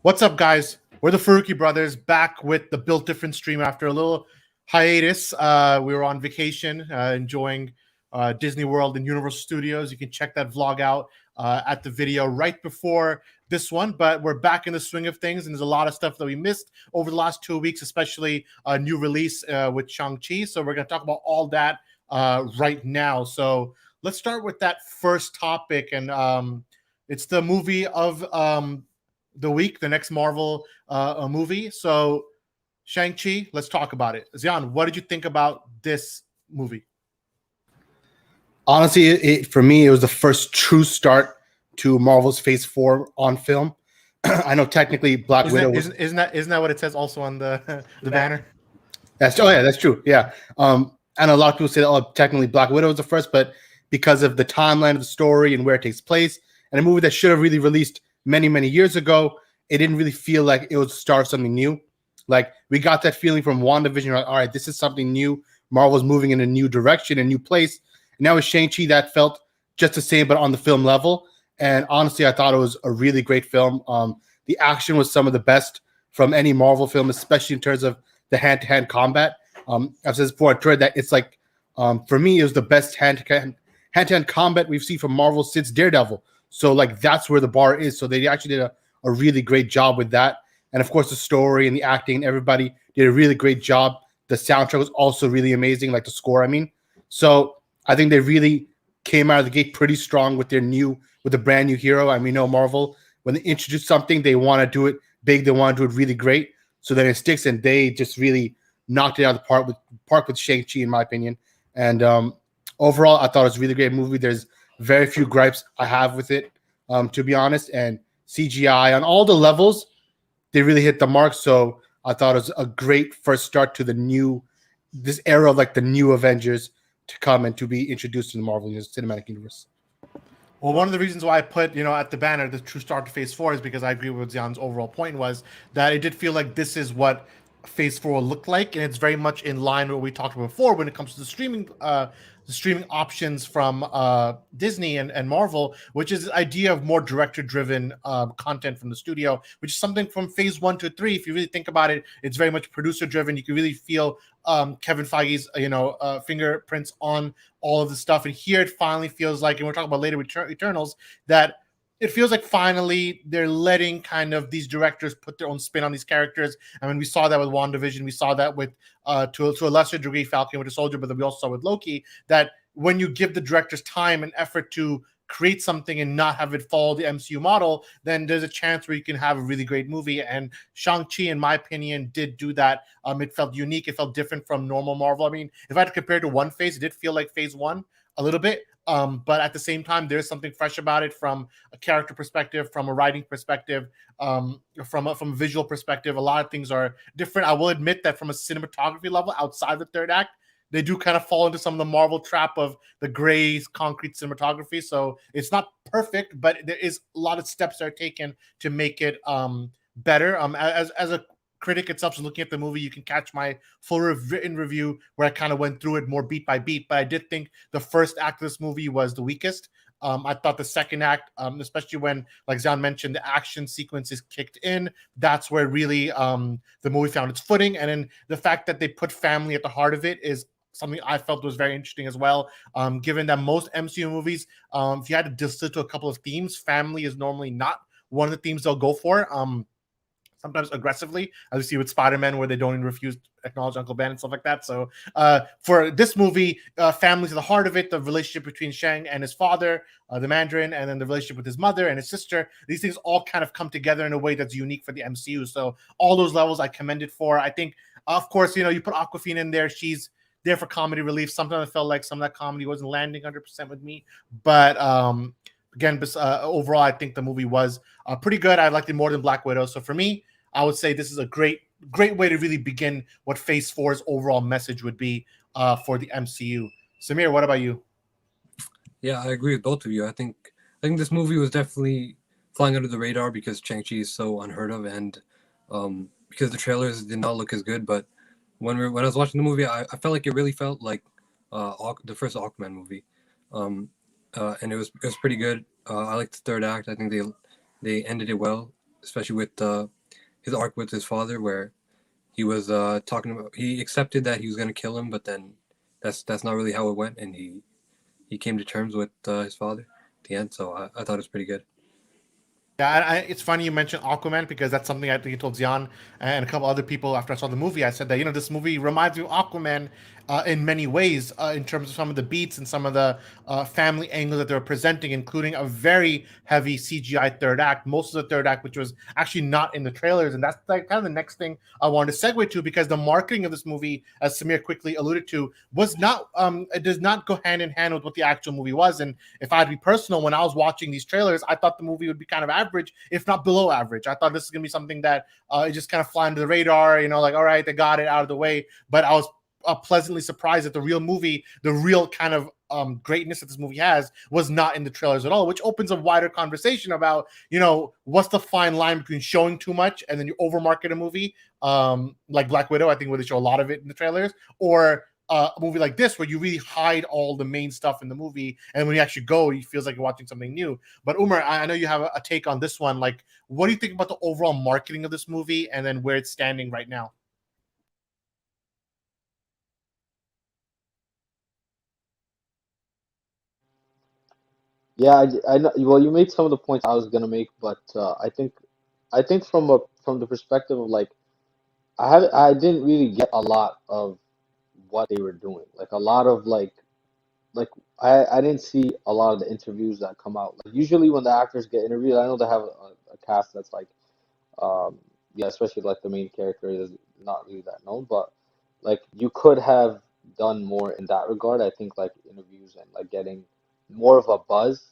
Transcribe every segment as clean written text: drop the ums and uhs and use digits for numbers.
What's up, guys? We're the Farooqi Brothers back with the Built Different stream after a little hiatus. We were on vacation, enjoying Disney World and Universal Studios. You can check that vlog out at the video right before this one, but we're back in the swing of things, and there's a lot of stuff that we missed over the last 2 weeks, especially a new release with Shang-Chi. So we're going to talk about all that right now. So let's start with that first topic, and it's the movie of the week, the next Marvel movie. So Shang-Chi, let's talk about it. Xian, what did you think about this movie? Honestly, for me, it was the first true start to Marvel's Phase 4 on film. I know technically Black Widow isn't that what it says also on the banner? That's true. Yeah. And a lot of people say that, technically Black Widow was the first, but because of the timeline of the story and where it takes place, and a movie that should have really released many years ago, it didn't really feel like it would start something new. Like, we got that feeling from WandaVision, like, all right, this is something new. Marvel's moving in a new direction, a new place. And now with Shang-Chi, that felt just the same, but on the film level. And honestly, I thought it was a really great film. The action was some of the best from any Marvel film, especially in terms of the hand-to-hand combat. I've said this before on Twitter that it's like, for me, it was the best hand-to-hand combat we've seen from Marvel since Daredevil. So, like, that's where the bar is. So they actually did a really great job with that. And, of course, the story and the acting and everybody did a really great job. The soundtrack was also really amazing, like the score, I mean. So I think they really came out of the gate pretty strong with a brand new hero. And we know Marvel, when they introduce something, they want to do it big. They want to do it really great. So then it sticks, and they just really knocked it out of the park with Shang-Chi, in my opinion. And overall, I thought it was a really great movie. There's very few gripes I have with it, to be honest. And CGI on all the levels, they really hit the mark. So I thought it was a great first start to this era of like the new Avengers to come and to be introduced to the Marvel Cinematic Universe. Well, one of the reasons why I put, at the banner, the true start to Phase 4 is because I agree with Xian's overall point was that it did feel like this is what Phase 4 will look like, and it's very much in line with what we talked about before when it comes to the streaming options from Disney and Marvel, which is the idea of more director-driven content from the studio, which is something from Phase 1 to 3. If you really think about it, it's very much producer-driven. You can really feel Kevin Feige's fingerprints on all of the stuff, and here it finally feels like, and we're talking about later with Eternals, that it feels like finally they're letting kind of these directors put their own spin on these characters. I mean, we saw that with WandaVision. We saw that with, to a lesser degree, Falcon Winter Soldier, but then we also saw with Loki, that when you give the directors time and effort to create something and not have it follow the MCU model, then there's a chance where you can have a really great movie. And Shang-Chi, in my opinion, did do that. It felt unique. It felt different from normal Marvel. I mean, if I had to compare it to one phase, it did feel like Phase 1 a little bit. But at the same time, there's something fresh about it from a character perspective, from a writing perspective, from a visual perspective. A lot of things are different. I will admit that from a cinematography level, outside the third act, they do kind of fall into some of the Marvel trap of the gray concrete cinematography. So it's not perfect, but there is a lot of steps that are taken to make it better. As a critic itself, so looking at the movie, you can catch my full written review where I kind of went through it more beat by beat. But I did think the first act of this movie was the weakest. I thought the second act, especially when, like Xian mentioned, the action sequences kicked in, that's where really the movie found its footing. And then the fact that they put family at the heart of it is something I felt was very interesting as well. Given that most MCU movies, if you had to distill to a couple of themes, family is normally not one of the themes they'll go for. Sometimes aggressively, as we see with Spider-Man, where they don't even refuse to acknowledge Uncle Ben and stuff like that. So for this movie, family's at the heart of it, the relationship between Shang and his father, the Mandarin, and then the relationship with his mother and his sister. These things all kind of come together in a way that's unique for the MCU. So all those levels I commend it for. I think, of course, you put Aquafina in there. She's there for comedy relief. Sometimes I felt like some of that comedy wasn't landing 100% with me. But again, overall, I think the movie was pretty good. I liked it more than Black Widow. So for me, I would say this is a great way to really begin what Phase 4's overall message would be for the MCU. Samir, what about you? Yeah, I agree with both of you. I think this movie was definitely flying under the radar because Shang-Chi is so unheard of, and because the trailers did not look as good. But when I was watching the movie, I felt like it really felt like the first Aquaman movie, and it was pretty good. I liked the third act. I think they ended it well. especially with his arc with his father, where he was talking about he accepted that he was gonna kill him, but then that's not really how it went, and he came to terms with his father at the end. So I thought it was pretty good. Yeah, it's funny you mentioned Aquaman because that's something I think I told Zion and a couple other people after I saw the movie. I said that this movie reminds me of Aquaman in many ways in terms of some of the beats and some of the family angles that they were presenting, including a very heavy CGI third act. Most of the third act, which was actually not in the trailers, and that's like kind of the next thing I wanted to segue to because the marketing of this movie, as Samir quickly alluded to, was not it does not go hand in hand with what the actual movie was. And if I had to be personal, when I was watching these trailers, I thought the movie would be kind of average, if not below average. I thought this is going to be something that it just kind of fly under the radar, like, all right, they got it out of the way. But I was pleasantly surprised that the real movie, the real kind of greatness that this movie has, was not in the trailers at all, which opens a wider conversation about, what's the fine line between showing too much and then you overmarket a movie, like Black Widow, I think, where they show a lot of it in the trailers, or a movie like this where you really hide all the main stuff in the movie, and when you actually go, it feels like you're watching something new. But Umar, I know you have a take on this one. Like, what do you think about the overall marketing of this movie and then where it's standing right now? Yeah, I know. Well, you made some of the points I was gonna make, but I think from the perspective of like I didn't really get a lot of what they were doing. Like a lot of like I didn't see a lot of the interviews that come out. Like usually when the actors get interviewed, I know they have a cast that's like um yeah, especially like the main character is not really that known, but like you could have done more in that regard. I think like interviews and like getting more of a buzz.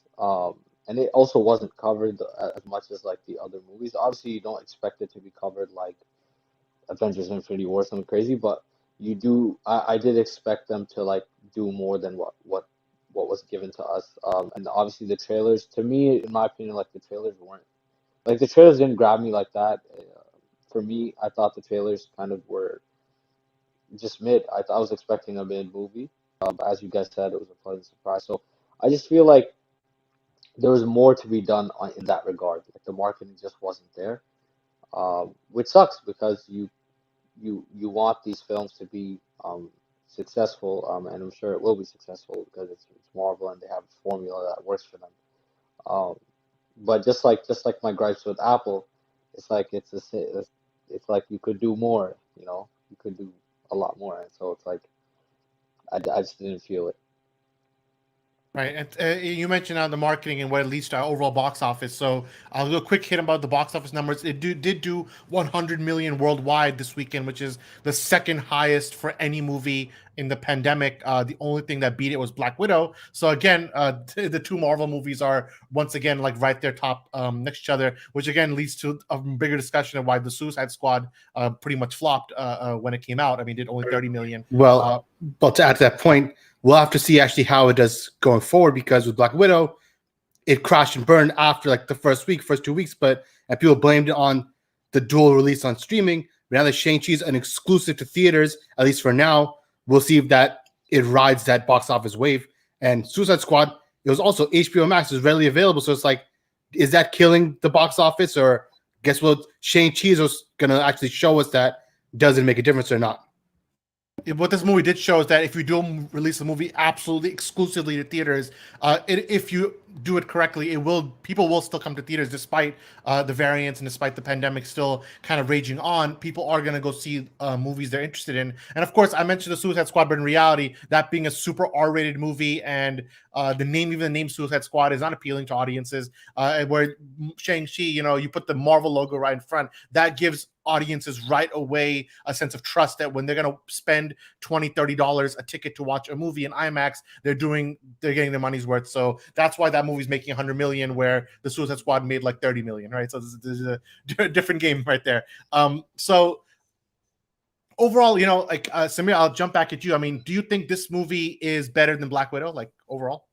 And it also wasn't covered as much as like the other movies. Obviously, you don't expect it to be covered like Avengers Infinity War, something crazy, but you do. I did expect them to like do more than what was given to us. And obviously the trailers, to me, in my opinion, like the trailers weren't like the trailers didn't grab me like that. For me, I thought the trailers kind of were just mid. I was expecting a mid movie. But as you guys said, it was a pleasant surprise. So I just feel like there was more to be done in that regard. Like the marketing just wasn't there, which sucks because you want these films to be successful, and I'm sure it will be successful because it's Marvel and they have a formula that works for them. Um, but just like my gripes with Apple, it's like it's like you could do more, you could do a lot more, and so it's like I just didn't feel it. Right, and you mentioned the marketing and what it leads to our overall box office. So I'll do a quick hit about the box office numbers. It did do 100 million worldwide this weekend, which is the second highest for any movie in the pandemic. The only thing that beat it was Black Widow. So again, the two Marvel movies are once again like right there top next to each other, which again leads to a bigger discussion of why the Suicide Squad pretty much flopped when it came out. I mean, it did only 30 million. Well, but to add to that point, we'll have to see actually how it does going forward because with Black Widow, it crashed and burned after like the first 2 weeks, and people blamed it on the dual release on streaming. But now that Shang-Chi's an exclusive to theaters, at least for now, we'll see if that it rides that box office wave. And Suicide Squad, it was also HBO Max is readily available, so it's like, is that killing the box office, or guess what? Shang-Chi is gonna actually show us that does it make a difference or not? What this movie did show is that if you do release a movie absolutely exclusively to theaters, if you do it correctly, people will still come to theaters despite the variants and despite the pandemic still kind of raging on. People are going to go see movies they're interested in, and of course, I mentioned the Suicide Squad, but in reality, that being a super R-rated movie and even the name Suicide Squad is not appealing to audiences. Where Shang-Chi, you put the Marvel logo right in front, that gives audiences right away a sense of trust that when they're going to spend $20-$30 a ticket to watch a movie in IMAX, they're getting their money's worth. So that's why that movie's making 100 million where the Suicide Squad made like 30 million, right? So this is a different game right there. So overall, like Samir, I'll jump back at you. I mean, do you think this movie is better than Black Widow, like overall?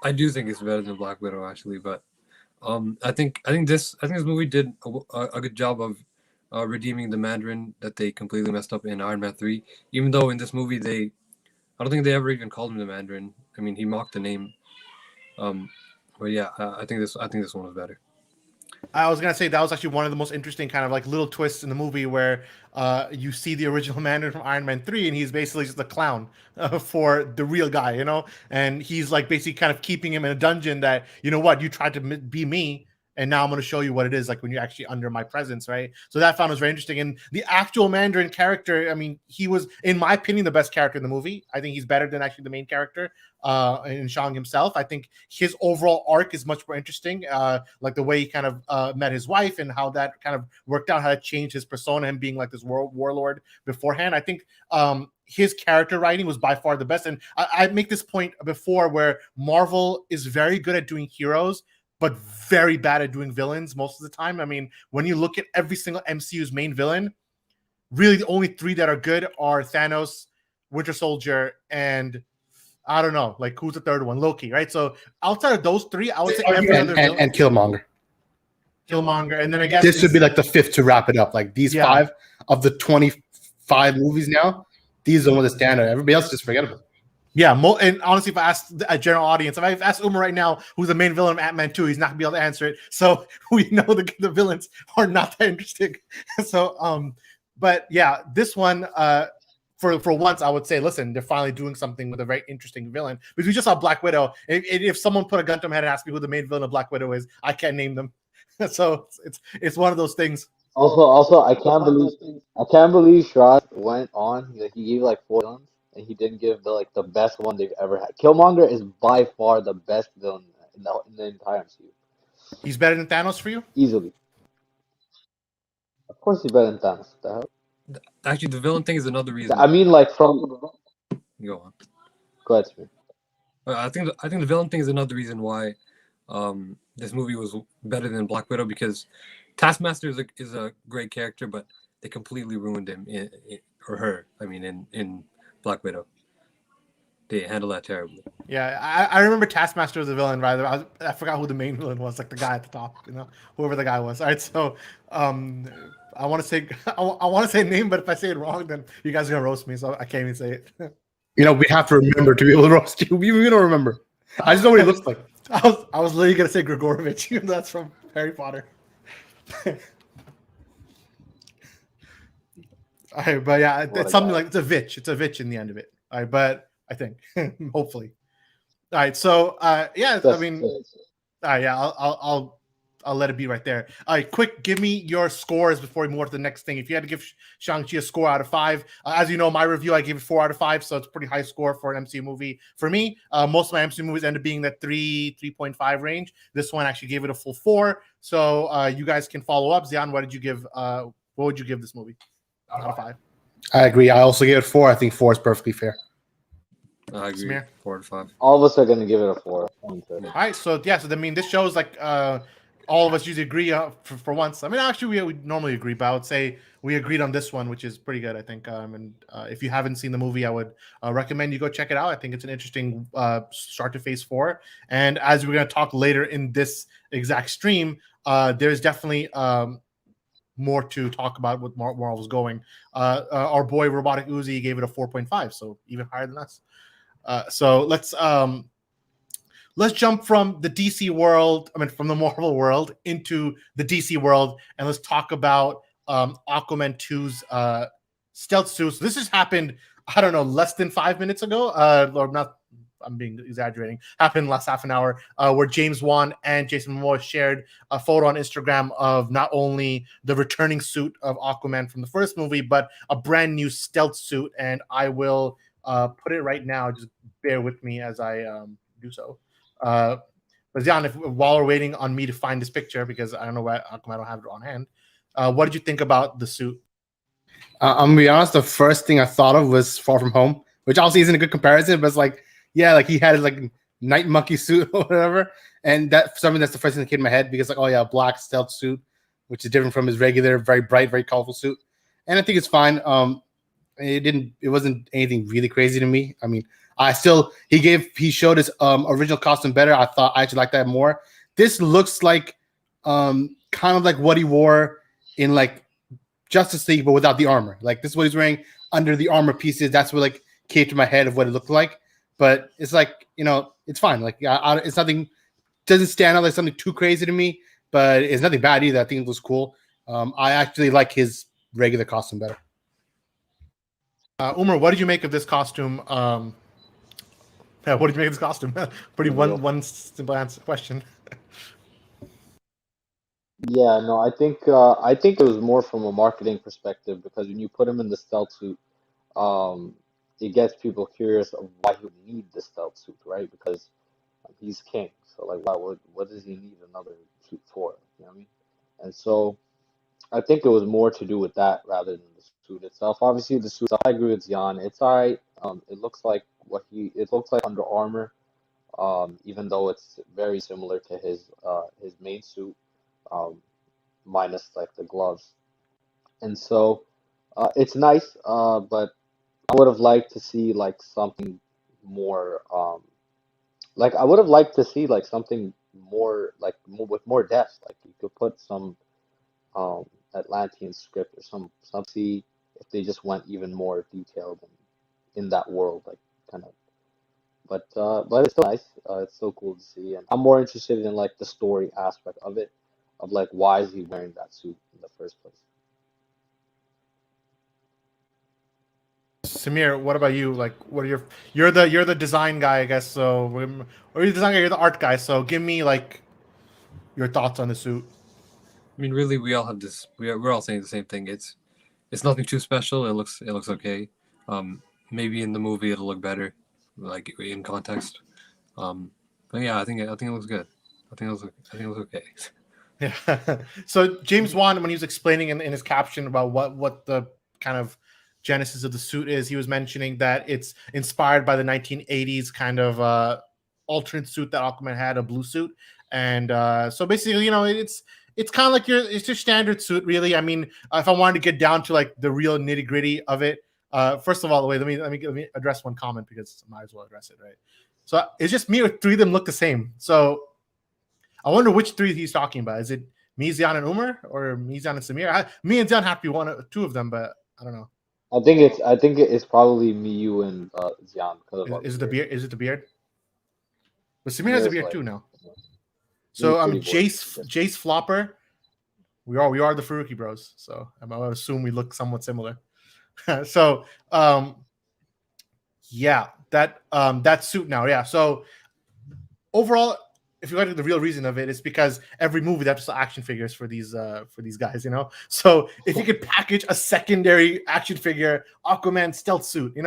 I do think it's better than Black Widow actually, but I think this movie did a good job of redeeming the Mandarin that they completely messed up in Iron Man 3. Even though in this movie I don't think they ever even called him the Mandarin. I mean, he mocked the name. But yeah, I think this one was better. I was gonna say that was actually one of the most interesting kind of like little twists in the movie where you see the original Mandarin from Iron Man 3, and he's basically just a clown for the real guy, you know, and he's like basically kind of keeping him in a dungeon that, you know what, you tried to be me, and now I'm going to show you what it is like when you're actually under my presence, right? So that I found was very interesting. And the actual Mandarin character, I mean, he was, in my opinion, the best character in the movie. I think he's better than actually the main character in Shang himself. I think his overall arc is much more interesting, like the way he kind of met his wife and how that kind of worked out, how it changed his persona, him being like this warlord beforehand. I think his character writing was by far the best. And I make this point before where Marvel is very good at doing heroes, but very bad at doing villains most of the time. I mean, when you look at every single MCU's main villain, really the only three that are good are Thanos, Winter Soldier, and I don't know, like who's the third one? Loki, right? So outside of those three, I would say every other villain. And Killmonger. Killmonger, and then I guess this would be like the fifth to wrap it up. Like these 5 of the 25 movies now, these are the ones that stand out. Everybody else is just forgettable. Yeah, and honestly, if I ask a general audience, if I ask Umar right now who's the main villain of Ant-Man 2, he's not gonna be able to answer it. So we know the villains are not that interesting. So, but yeah, this one, for once, I would say, listen, they're finally doing something with a very interesting villain. Because we just saw Black Widow. If someone put a gun to my head and asked me who the main villain of Black Widow is, I can't name them. So it's one of those things. Also, I can't believe Shrad went on. He gave like 4 villains, and he didn't give the best one they've ever had. Killmonger is by far the best villain in the entire MCU. He's better than Thanos for you? Easily. Of course, he's better than Thanos. What the hell? Actually, the villain thing is another reason. I mean, like from. Go on. Go ahead, Smir. I think the villain thing is another reason why this movie was better than Black Widow, because Taskmaster is a great character, but they completely ruined him or her. I mean, in Black Widow, they handled that terribly. Yeah, I remember Taskmaster was the villain. Rather, I forgot who the main villain was, like the guy at the top, you know, whoever the guy was. All right, so I want to say a name, but if I say it wrong, then you guys are gonna roast me, so I can't even say it. You know, we have to remember to be able to roast you. We don't remember. I just know what he looks like. I was literally gonna say Grigorovich, even though that's from Harry Potter. All right, but yeah, it's something like it's a Vitch in the end of it. All right, but I think hopefully. All right, so yeah, I mean, yeah, I'll let it be right there. All right, quick, give me your scores before we move on to the next thing. If you had to give Shang-Chi a score out of 5, as you know, my review, I gave it 4 out of 5, so it's a pretty high score for an MCU movie. For me, most of my MCU movies end up being that 3.5 range. This one actually gave it a full 4. So you guys can follow up. Zian, what would you give this movie out of 5? I agree. I also gave it 4. I think 4 is perfectly fair. I agree. Samir? 4 to 5. All of us are gonna give it a 4. All right, so yeah, so I mean, this shows like all of us usually agree for once. I mean, actually, we normally agree, but I would say we agreed on this one, which is pretty good, I think. And if you haven't seen the movie, I would recommend you go check it out. I think it's an interesting start to Phase 4. And as we're going to talk later in this exact stream, there's definitely more to talk about with Marvel's going. Our boy Robotic Uzi gave it a 4.5, so even higher than us. So let's jump from the DC world, from the Marvel world into the DC world, and let's talk about Aquaman 2's stealth suits. This has happened, I don't know, less than 5 minutes ago, or not. I'm being exaggerating. Happened last half an hour, where James Wan and Jason Momoa shared a photo on Instagram of not only the returning suit of Aquaman from the first movie, but a brand new stealth suit. And I will put it right now. Just bear with me as I do so. But Zian, while we're waiting on me to find this picture, because I don't know where I don't have it on hand, what did you think about the suit? I'm gonna be honest. The first thing I thought of was Far From Home, which obviously isn't a good comparison, but it's like, yeah, like he had his like night monkey suit or whatever, and that for some reason that's the first thing that came in my head, because like, oh yeah, black stealth suit, which is different from his regular, very bright, very colorful suit, and I think it's fine. It wasn't anything really crazy to me. I mean, he showed his original costume better. I actually liked that more. This looks like kind of like what he wore in like Justice League, but without the armor. Like this is what he's wearing under the armor pieces. That's what like came to my head of what it looked like. But it's like, you know, it's fine. Like it's nothing, doesn't stand out like something too crazy to me. but it's nothing bad either. I think it was cool. I actually like his regular costume better. Umar, what did you make of this costume? Yeah, what did you make of this costume? Pretty one simple answer question. Yeah, no, I think it was more from a marketing perspective because when you put him in the stealth suit, um, it gets people curious of why he would need the stealth suit, right? Because he's king, so like, what does he need another suit for? You know what I mean? And so I think it was more to do with that rather than the suit itself. Obviously, the suit, I agree with Jan. It's all right. It looks like it looks like Under Armour, even though it's very similar to his main suit, um, minus like the gloves. And so it's nice, but I would have liked to see like something more, like I would have liked to see like something more like more, with more depth. Like you could put some um Atlantean script or some see if they just went even more detailed in that world, like kind of. But it's still nice. It's still cool to see, and I'm more interested in like the story aspect of it, of like why is he wearing that suit in the first place. Samir, what about you? Like, what are you're the design guy, I guess. So, or you're the design guy, you're the art guy. So, give me like your thoughts on the suit. I mean, really, we all have this. We're all saying the same thing. It's nothing too special. It looks okay. Maybe in the movie it'll look better, like in context. But yeah, I think it looks good. I think it looks okay. Yeah. So James Wan, when he was explaining in his caption about what the kind of genesis of the suit is, he was mentioning that it's inspired by the 1980s kind of alternate suit that Aquaman had, a blue suit, and so basically, it's kind of like it's your standard suit, really. I mean, if I wanted to get down to like the real nitty gritty of it, first of all, wait, let me address one comment because I might as well address it, right? So it's just me or three of them look the same. So I wonder which three he's talking about. Is it me, Zion, and Umar, or me, Zion, and Samir? Me and Zion have to be two of them, but I don't know. I think it's probably me, you, and Zion because of all the Is it the beard. beard? Is it the beard? But Samir has a Samir's beard like, too now. you know, he's So pretty bored. Jace Flopper. We are the Farooqi Bros. So I would assume we look somewhat similar. So yeah, that suit now. Yeah. So overall, if you look at the real reason of it, it's because every movie they have to sell action figures for these guys, So if you could package a secondary action figure Aquaman stealth suit,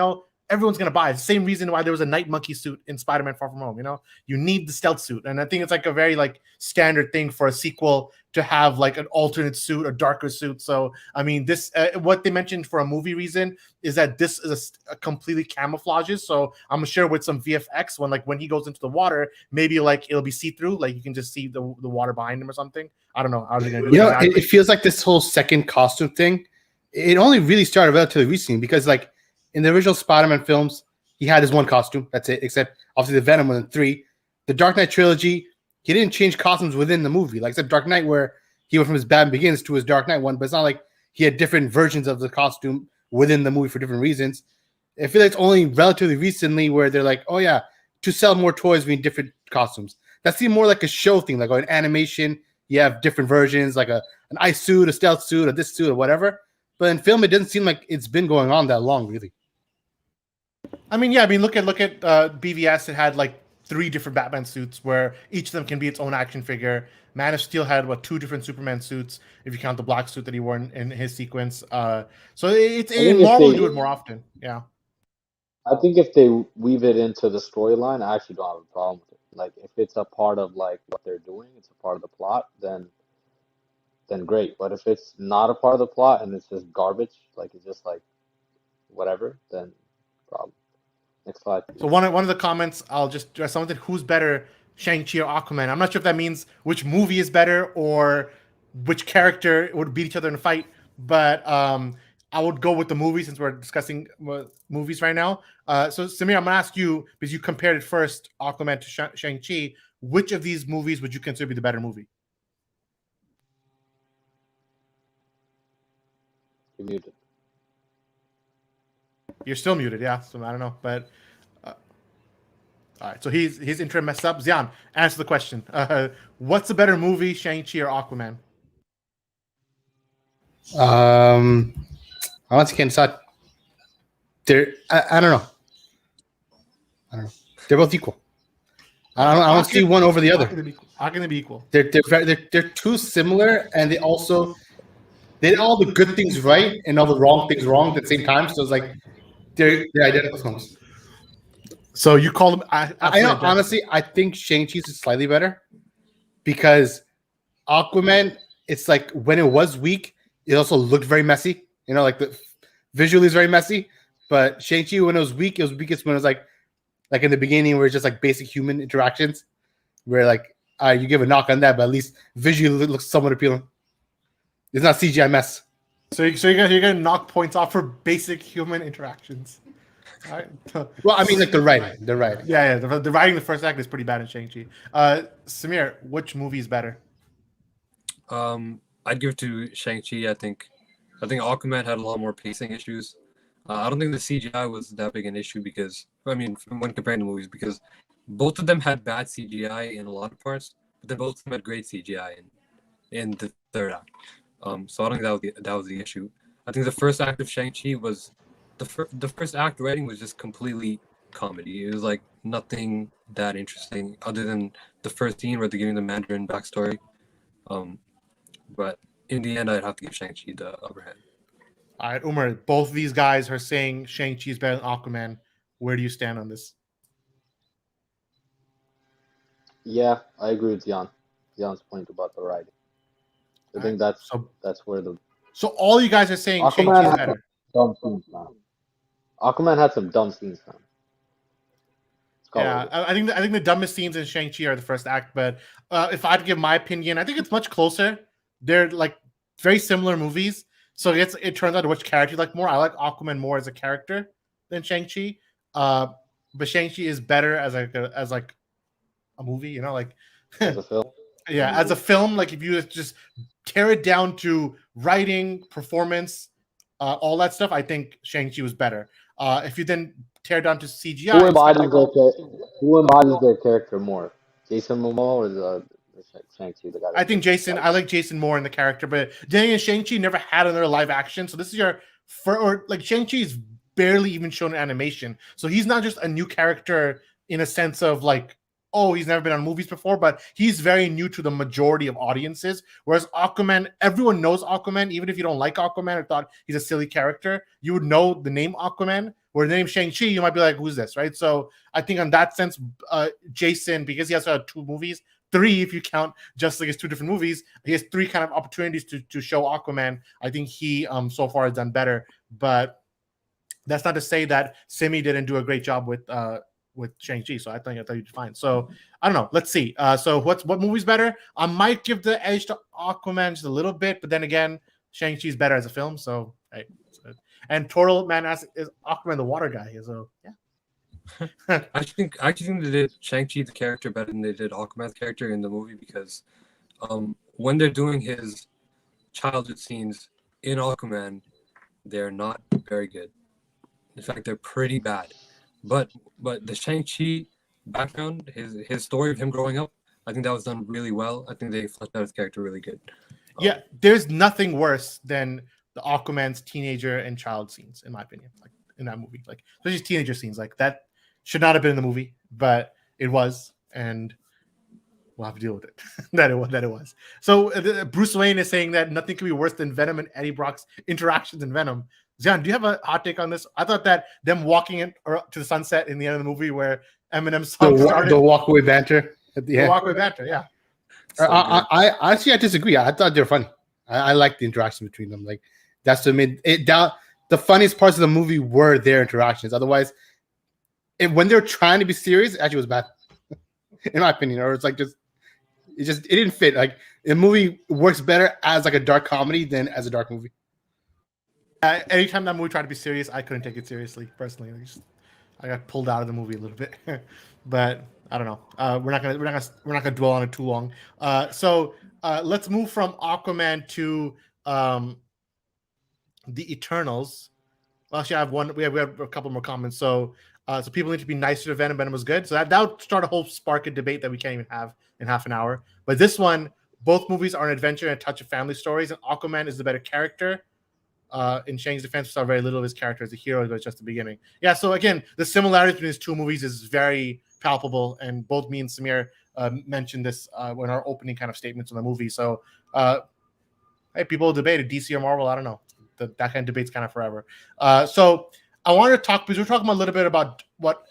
everyone's gonna buy it. Same reason why there was a Night Monkey suit in Spider-Man Far From Home. You need the stealth suit, and I think it's like a very like standard thing for a sequel to have like an alternate suit, a darker suit. So I mean, this what they mentioned for a movie reason is that this is a completely camouflages. So I'm sure with some VFX when he goes into the water, maybe like it'll be see-through, like you can just see the water behind him or something. I don't know how they're gonna do it exactly. It feels like this whole second costume thing, it only really started relatively recently because like in the original Spider-Man films, he had his one costume. That's it. Except obviously the Venom one in 3. The Dark Knight trilogy, he didn't change costumes within the movie. Like except Dark Knight, where he went from his Batman Begins to his Dark Knight one, but it's not like he had different versions of the costume within the movie for different reasons. I feel like it's only relatively recently where they're like, oh yeah, to sell more toys, we need different costumes. That seemed more like a show thing, like an animation. You have different versions, like an ice suit, a stealth suit, or this suit, or whatever. But in film, it doesn't seem like it's been going on that long, really. I mean, yeah. I mean, look at BVS. It had like 3 different Batman suits, where each of them can be its own action figure. Man of Steel had 2 different Superman suits, if you count the black suit that he wore in his sequence. So it's I think if Marvel will do they it more often. Yeah. I think if they weave it into the storyline, I actually don't have a problem with it. Like if it's a part of like what they're doing, it's a part of the plot, then great. But if it's not a part of the plot and it's just garbage, like it's just like whatever, then problem. Next slide, So please. one of the comments, I'll just address something. Who's better, Shang-Chi or Aquaman? I'm not sure if that means which movie is better or which character would beat each other in a fight. But I would go with the movie since we're discussing movies right now. So Samir, I'm gonna ask you because you compared it first, Aquaman to Shang-Chi. Which of these movies would you consider be the better movie? You're muted. You're still muted, yeah. So I don't know, but All right, so his intro messed up. Xian, answer the question. What's a better movie, Shang-Chi or Aquaman? Once again, it's not. I don't know. I don't know. They're both equal. I don't see one over the other. How can they be equal? They're too similar, and they did all the good things right and all the wrong things wrong at the same time. So it's like they're identical films. So you call them? I know. Honestly, I think Shang-Chi's is slightly better because Aquaman, it's like when it was weak, it also looked very messy. You know, like the visually is very messy. But Shang-Chi, when it was weakest when it was like in the beginning, where it's just like basic human interactions, where like you give a knock on that, but at least visually it looks somewhat appealing. It's not CGI mess. So you're gonna knock points off for basic human interactions. All right. Well, I mean, like the writing. Yeah. The writing, the first act is pretty bad in Shang-Chi. Samir, which movie is better? I'd give it to Shang-Chi. I think Aquaman had a lot more pacing issues. I don't think the CGI was that big an issue because, I mean, when comparing the movies, because both of them had bad CGI in a lot of parts, but then both of them had great CGI in the third act. So I don't think that was the issue. I think the first act of Shang-Chi was the first act writing was just completely comedy. It was like nothing that interesting other than the first scene where they're giving the Mandarin backstory. But in the end, I'd have to give Shang-Chi the upper hand. All right, Umar, both these guys are saying Shang-Chi is better than Aquaman. Where do you stand on this? Yeah, I agree with Jan's point about the writing. I think that's where the So all you guys are saying Shang-Chi Aquaman is had better. some dumb scenes, man. Aquaman had some dumb scenes, man. Yeah, I think the dumbest scenes in Shang-Chi are the first act, but if I had to give my opinion, I think it's much closer. They're like very similar movies, so it turns out which character you like more. I like Aquaman more as a character than Shang-Chi, but Shang-Chi is better as a movie, you know, like as a film. Yeah, as a film, like if you just tear it down to writing, performance, all that stuff, I think Shang-Chi was better. If you then tear down to CGI, who embodies their character more? Jason Momoa or the Shang-Chi, the guy? I think Jason. I like Jason more in the character, but Danny and Shang-Chi never had another live action, so this is your Shang-Chi is barely even shown in animation, so he's not just a new character in a sense of like, oh, he's never been on movies before, but he's very new to the majority of audiences. Whereas Aquaman, everyone knows Aquaman, even if you don't like Aquaman or thought he's a silly character, you would know the name Aquaman. Where the name Shang-Chi, you might be like, who's this, right? So I think in that sense, Jason, because he has 2 movies, 3 if you count just like his 2 different movies, he has 3 kind of opportunities to show Aquaman. I think he so far has done better, but that's not to say that Simi didn't do a great job with Shang-Chi. So I thought you did fine. So I don't know. Let's see. So what movie's better? I might give the edge to Aquaman just a little bit, but then again, Shang-Chi's better as a film. So hey. And Total Man is Aquaman the water guy. So yeah. I actually think they did Shang-Chi the character better than they did Aquaman's character in the movie because when they're doing his childhood scenes in Aquaman, they're not very good. In fact, they're pretty bad. But the Shang-Chi background, his story of him growing up, I think that was done really well. I think they fleshed out his character really good. Yeah, there's nothing worse than the Aquaman's teenager and child scenes, in my opinion, like in that movie. Like especially teenager scenes, like that should not have been in the movie, but it was, and we'll have to deal with it. that it was. So Bruce Wayne is saying that nothing could be worse than Venom and Eddie Brock's interactions in Venom. Xian, do you have a hot take on this? I thought that them walking in or to the sunset in the end of the movie where Eminem's song started, the walkaway banter at the end. Walkway banter, yeah. So I actually I disagree. I thought they were funny. I like the interaction between them. Like that's what made it down. The funniest parts of the movie were their interactions. Otherwise, when they're trying to be serious, it actually was bad, in my opinion. Or it's like it didn't fit. Like the movie works better as like a dark comedy than as a dark movie. Anytime that movie tried to be serious, I couldn't take it seriously personally. I got pulled out of the movie a little bit, but I don't know. We're not gonna dwell on it too long. So let's move from Aquaman to the Eternals. Well, actually, I have one. We have a couple more comments. So So people need to be nicer to Venom. Venom was good. So that would start a whole spark of debate that we can't even have in half an hour. But this one, both movies are an adventure and a touch of family stories. And Aquaman is the better character. In Shang's defense, we saw very little of his character as a hero. It was just the beginning. Yeah, so again, the similarities between these two movies is very palpable. And both me and Samir mentioned this in our opening kind of statements on the movie. So, hey, people debate DC or Marvel. I don't know. That kind of debate's kind of forever. So I wanted to talk, because we're talking a little bit about what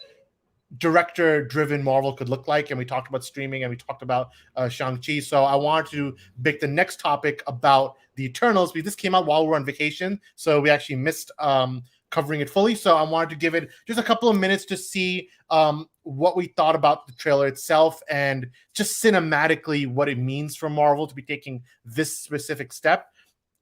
director-driven Marvel could look like, and we talked about streaming, and we talked about Shang-Chi. So I wanted to make the next topic about the Eternals, because this came out while we were on vacation, so we actually missed covering it fully. So I wanted to give it just a couple of minutes to see what we thought about the trailer itself, and just cinematically what it means for Marvel to be taking this specific step.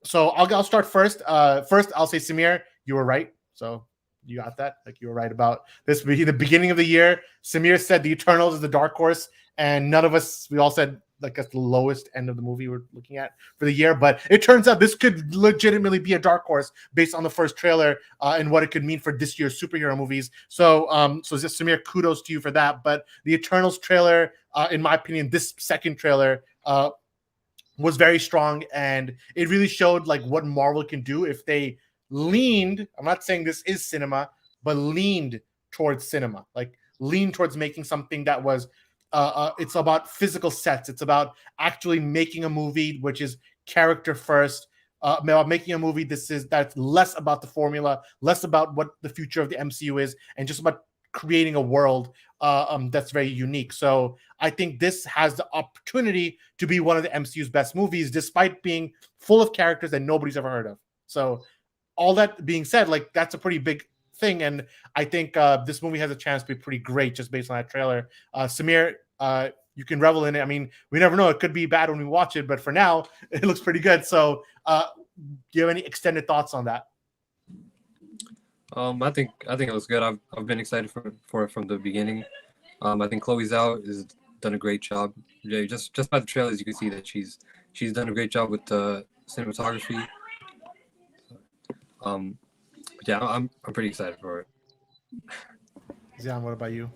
So I'll start first. First, I'll say, Samir, you were right. So you got that. Like, you were right about this. The beginning of the year, Samir said the Eternals is the dark horse, and none of us, we all said like that's the lowest end of the movie we're looking at for the year. But it turns out this could legitimately be a dark horse based on the first trailer and what it could mean for this year's superhero movies. So, so Samir, kudos to you for that. But the Eternals trailer, in my opinion, this second trailer, was very strong, and it really showed like what Marvel can do if they leaned. I'm not saying this is cinema, but leaned towards cinema, like leaned towards making something that was it's about physical sets. It's about actually making a movie which is character first, about making a movie that's less about the formula, less about what the future of the MCU is, and just about creating a world that's very unique. So I think this has the opportunity to be one of the MCU's best movies, despite being full of characters that nobody's ever heard of. So all that being said, like, that's a pretty big thing, and I think this movie has a chance to be pretty great just based on that trailer. Samir, you can revel in it. I mean, we never know; it could be bad when we watch it, but for now, it looks pretty good. So, do you have any extended thoughts on that? I think it was good. I've been excited for it from the beginning. I think Chloe Zhao has done a great job. Yeah, just by the trailers, you can see that she's done a great job with the cinematography. But yeah, I'm pretty excited for it. Zion, what about you?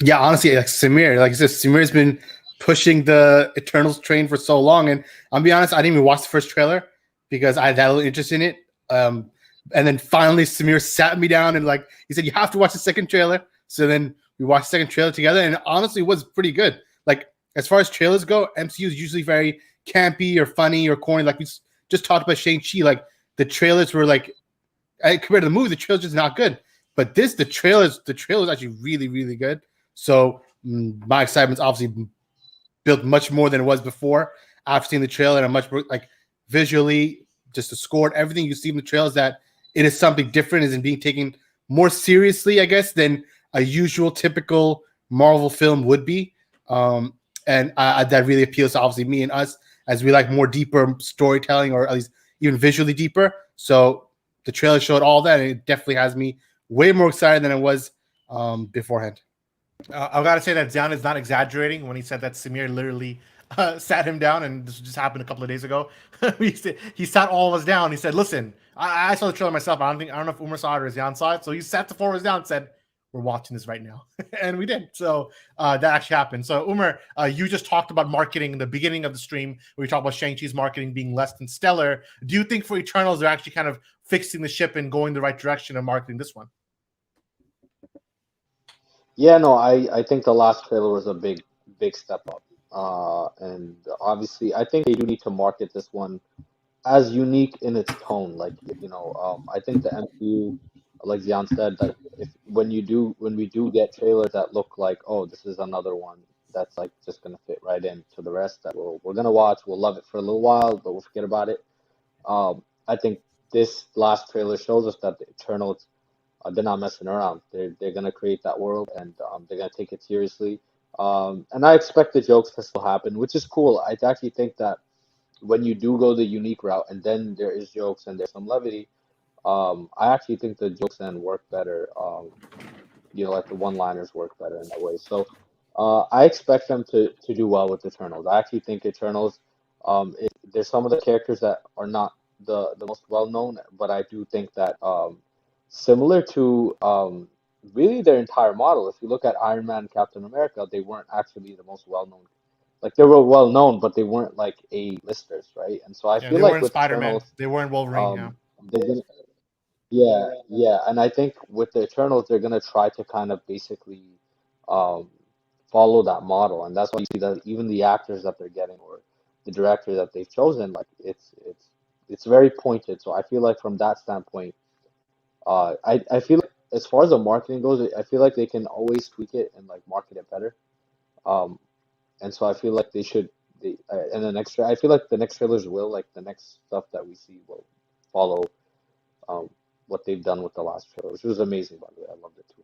Yeah, honestly, like Samir, like I said, Samir's been pushing the Eternals train for so long, and I'll be honest, I didn't even watch the first trailer because I had that little interest in it. And then finally, Samir sat me down and like he said, "You have to watch the second trailer." So then we watched the second trailer together, and honestly, it was pretty good. Like, as far as trailers go, MCU is usually very campy or funny or corny. Like we just talked about Shang-Chi, like the trailers were like, compared to the movie, the trailer's just not good. But the trailer is actually really, really good. So my excitement's obviously built much more than it was before after seeing the trailer, and I'm much more like visually, just the score and everything you see in the trailers, that it is something different, is in being taken more seriously, I guess, than a usual typical Marvel film would be. And that really appeals to obviously me and us, as we like more deeper storytelling, or at least even visually deeper. So the trailer showed all that, and it definitely has me way more excited than it was beforehand. I've got to say that Zion is not exaggerating when he said that Samir literally sat him down, and this just happened a couple of days ago. He sat all of us down. He said, "Listen, I saw the trailer myself. I don't know if Umar saw it or Zion saw it." So he sat the four of us down and said, "We're watching this right now," and we did. So that actually happened. So Umar, you just talked about marketing in the beginning of the stream, where we talked about Shang-Chi's marketing being less than stellar. Do you think for Eternals they're actually kind of fixing the ship and going the right direction of marketing this one? Yeah, no, I think the last trailer was a big step up. And obviously, I think they do need to market this one as unique in its tone. Like, I think the MCU, like Zion said, that if when we do get trailers that look like, oh, this is another one that's like just gonna fit right into the rest, that we're gonna watch, we'll love it for a little while, but we'll forget about it. I think this last trailer shows us that the Eternals, they're not messing around. They're gonna create that world, and they're gonna take it seriously. And I expect the jokes to still happen, which is cool. I actually think that when you do go the unique route, and then there is jokes and there's some levity, I actually think the jokes then work better. Like the one-liners work better in that way. So I expect them to do well with Eternals. I actually think Eternals, there's some of the characters that are not the most well-known, but I do think that similar to really their entire model. If you look at Iron Man, Captain America, they weren't actually the most well known. Like they were well known, but they weren't like A-listers, right? And so I Yeah, feel they like weren't with Spider-Man. Eternals, They weren't Wolverine. Yeah. um, they're gonna, yeah, yeah, and I think with the Eternals, they're gonna try to kind of basically um follow that model, and that's why you see that even the actors that they're getting or the director that they've chosen, like it's very pointed. So I feel like from that standpoint, I feel like as far as the marketing goes, I feel like they can always tweak it and like market it better. Um, and so I feel like they should and the next I feel like the next trailers will like the next stuff that we see will follow um what they've done with the last trailer, which was amazing by the way. I loved it too.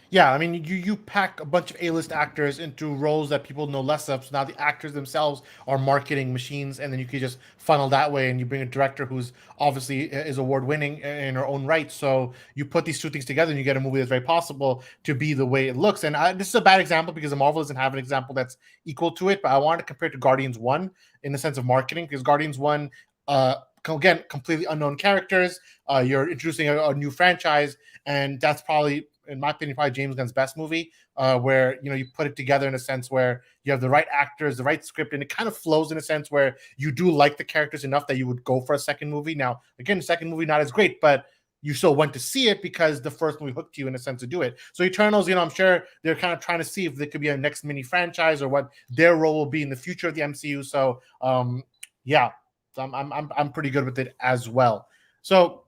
Yeah, I mean, you pack a bunch of A-list actors into roles that people know less of. So now the actors themselves are marketing machines, and then you could just funnel that way. And you bring a director who's obviously is award-winning in her own right. So you put these two things together, and you get a movie that's very possible to be the way it looks. And this is a bad example because the Marvel doesn't have an example that's equal to it. But I wanted to compare it to Guardians 1 in the sense of marketing, because Guardians 1, again, completely unknown characters. You're introducing a new franchise, and that's probably, in my opinion, probably James Gunn's best movie, where you put it together in a sense where you have the right actors, the right script, and it kind of flows in a sense where you do like the characters enough that you would go for a second movie. Now, again, the second movie not as great, but you still went to see it because the first movie hooked you in a sense to do it. So Eternals, I'm sure they're kind of trying to see if there could be a next mini franchise or what their role will be in the future of the MCU. So, yeah, so I'm pretty good with it as well. So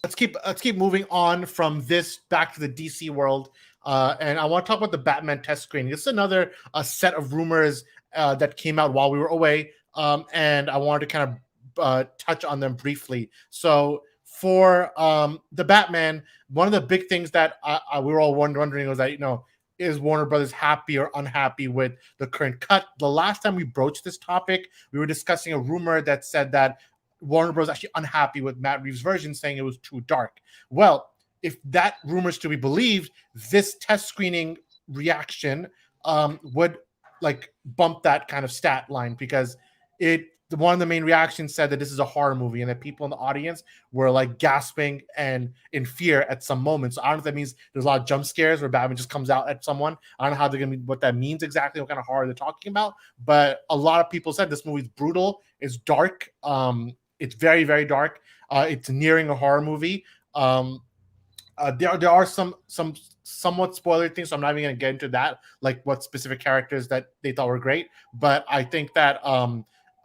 let's keep moving on from this back to the DC world, and I want to talk about the Batman test screening. This is another set of rumors that came out while we were away, and I wanted to kind of touch on them briefly. So for the Batman, one of the big things that we were all wondering was that is Warner Brothers happy or unhappy with the current cut? The last time we broached this topic, we were discussing a rumor that said that Warner Bros. Actually unhappy with Matt Reeves' version, saying it was too dark. Well, if that rumor is to be believed, this test screening reaction would like bump that kind of stat line, because one of the main reactions said that this is a horror movie and that people in the audience were like gasping and in fear at some moments. So I don't know if that means there's a lot of jump scares where Batman just comes out at someone. I don't know how they're gonna be, what that means exactly, what kind of horror they're talking about. But a lot of people said this movie's brutal, it's dark, it's very, very dark. It's nearing a horror movie. There are some somewhat spoiler things, so I'm not even going to get into that, like what specific characters that they thought were great. But I think that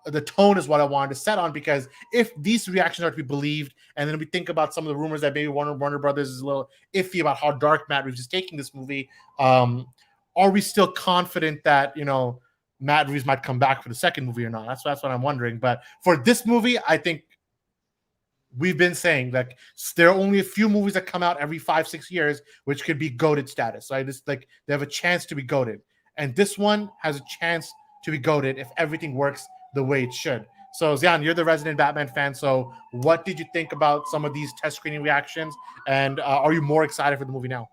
the tone is what I wanted to set on, because if these reactions are to be believed, and then we think about some of the rumors that maybe Warner Brothers is a little iffy about how dark Matt Reeves is taking this movie, are we still confident that Matt Reeves might come back for the second movie or not? That's what I'm wondering. But for this movie, I think we've been saying like there are only a few movies that come out every 5-6 years which could be goated status. So I just like they have a chance to be goated, and this one has a chance to be goated if everything works the way it should. So Zian, you're the resident Batman fan. So what did you think about some of these test screening reactions, and are you more excited for the movie now?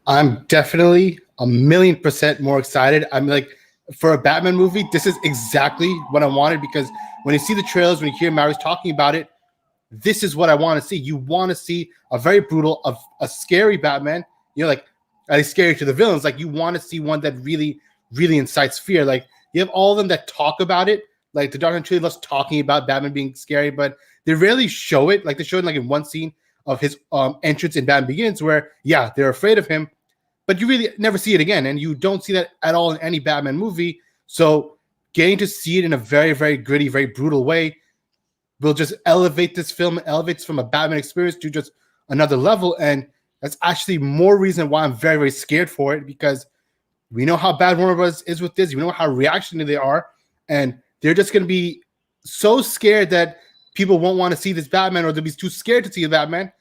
I'm definitely 1,000,000% more excited. I'm like, for a Batman movie, this is exactly what I wanted, because when you see the trailers, when you hear Marius talking about it, this is what I want to see. You want to see a very brutal, a scary Batman. Like at least scary to the villains. Like you want to see one that really, really incites fear. Like you have all of them that talk about it. Like the Dark Knight Trilogy loves talking about Batman being scary, but they rarely show it. Like they show it like in one scene of his entrance in Batman Begins, where they're afraid of him, but you really never see it again, and you don't see that at all in any Batman movie. So getting to see it in a very, very gritty, very brutal way will just elevate this film, elevates from a Batman experience to just another level. And that's actually more reason why I'm very, very scared for it, because we know how bad Warner Bros. Is with this. We know how reactionary they are, and they're just going to be so scared that people won't want to see this Batman, or they'll be too scared to see the Batman,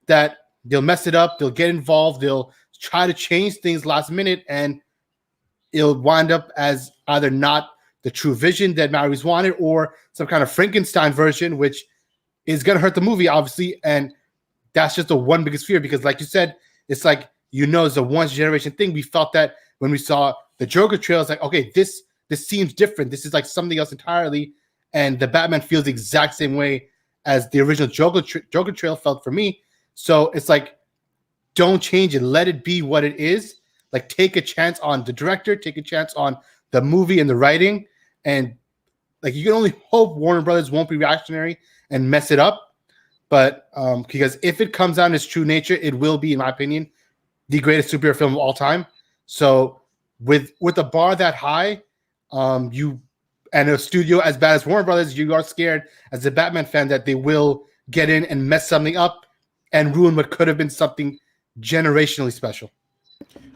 that they'll mess it up, they'll get involved, they'll try to change things last minute, and it'll wind up as either not the true vision that Matt Reeves wanted, or some kind of Frankenstein version, which is going to hurt the movie, obviously. And that's just the one biggest fear, because like you said, it's like, it's a once generation thing. We felt that when we saw the Joker trail, it's like, okay, this seems different. This is like something else entirely. And the Batman feels the exact same way as the original Joker trail felt for me. So it's like, don't change it. Let it be what it is. Like, take a chance on the director, take a chance on the movie and the writing, and like, you can only hope Warner Brothers won't be reactionary and mess it up. But because if it comes out in its true nature, it will be, in my opinion, the greatest superhero film of all time. So with a bar that high, you and a studio as bad as Warner Brothers, you are scared as a Batman fan that they will get in and mess something up and ruin what could have been something generationally special.